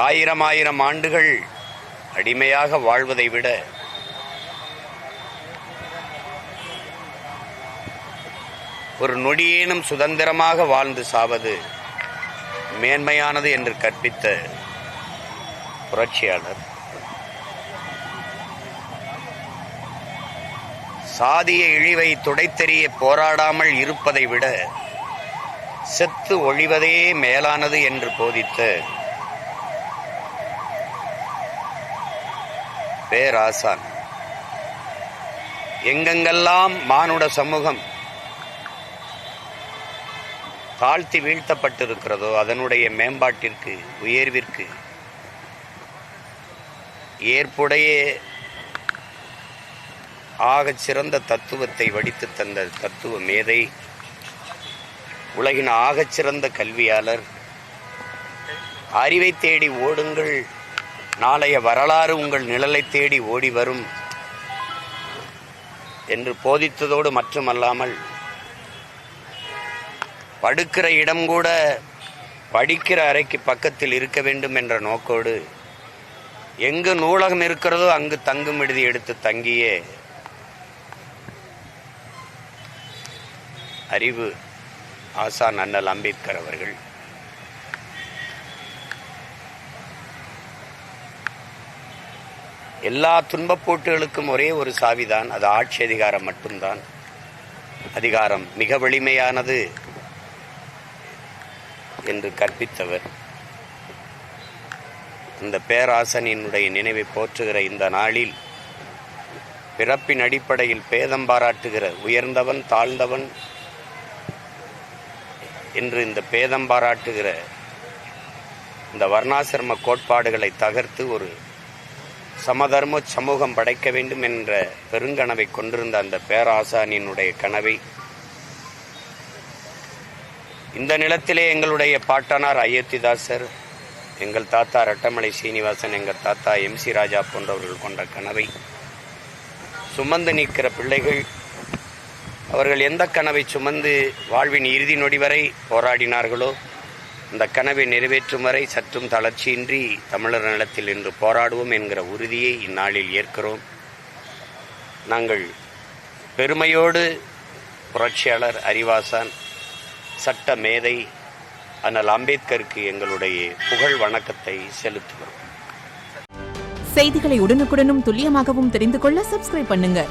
ஆயிரம் ஆயிரம் ஆண்டுகள் அடிமையாக வாழ்வதை விட ஒரு நொடியேனும் சுதந்திரமாக வாழ்ந்து சாவது மேன்மையானது என்று கற்பித்த புரட்சியாளர். சாதிய இழிவை துடைத்தெறிய போராடாமல் இருப்பதை விட செத்து ஒழிவதே மேலானது என்று போதித்த பேராசான். எங்கெங்கெல்லாம் மானுட சமூகம் தாழ்த்தி வீழ்த்தப்பட்டிருக்கிறதோ அதனுடைய மேம்பாட்டிற்கு, உயர்விற்கு ஏற்புடைய ஆகச் சிறந்த தத்துவத்தை வடித்து தந்த தத்துவ மேதை, உலகின் ஆகச் சிறந்த கல்வியாளர், அறிவை தேடி ஓடுங்கள், நாளைய வரலாறு உங்கள் நிழலை தேடி ஓடி வரும் என்று போதித்ததோடு மட்டுமல்லாமல் படுக்கிற இடம் கூட படிக்கிற அறைக்கு பக்கத்தில் இருக்க வேண்டும் என்ற நோக்கோடு எங்கு நூலகம் இருக்கிறதோ அங்கு தங்கும் விடுதி எடுத்து தங்கிய அறிவு ஆசான் அண்ணல் அம்பேத்கர் அவர்கள் எல்லா துன்பப்போட்டுகளுக்கும் ஒரே ஒரு சாவிதான், அது ஆட்சி அதிகாரம் மட்டும்தான். அதிகாரம் மிக வலிமையானது என்று கற்பித்தவர். அந்த பேராசனினுடைய நினைவை போற்றுகிற இந்த நாளில் பிறப்பின் அடிப்படையில் பேதம் பாராட்டுகிற உயர்ந்தவன் தாழ்ந்தவன் என்று இந்த பேதம் பாராட்டுகிற இந்த வர்ணாசிரம கோட்பாடுகளை தகர்த்து ஒரு சமதர்ம சமூகம் படைக்க வேண்டும் என்ற பெருங்கனவை கொண்டிருந்த அந்த பேராசானினுடைய கனவை இந்த நிலத்திலே எங்களுடைய பாட்டனார் அயோத்திதாசர், எங்கள் தாத்தா ரட்டமலை சீனிவாசன், எங்கள் தாத்தா MC ராஜா போன்றவர்கள் கொண்ட கனவை சுமந்து நிற்கிற பிள்ளைகள், அவர்கள் எந்த கனவை சுமந்து வாழ்வின் இறுதி நொடி வரை போராடினார்களோ அந்த கனவை நிறைவேற்றும் வரை சற்றும் தளர்ச்சியின்றி தமிழர் நிலத்தில் இன்று போராடுவோம் என்கிற உறுதியை இந்நாளில் ஏற்கிறோம். நாங்கள் பெருமையோடு புரட்சியாளர், அறிவாசான், சட்ட மேதை அண்ணல் அம்பேத்கருக்கு எங்களுடைய புகழ் வணக்கத்தை செலுத்துகிறோம். செய்திகளை உடனுக்குடனும் துல்லியமாகவும் தெரிந்து கொள்ள சப்ஸ்கிரைப் பண்ணுங்க.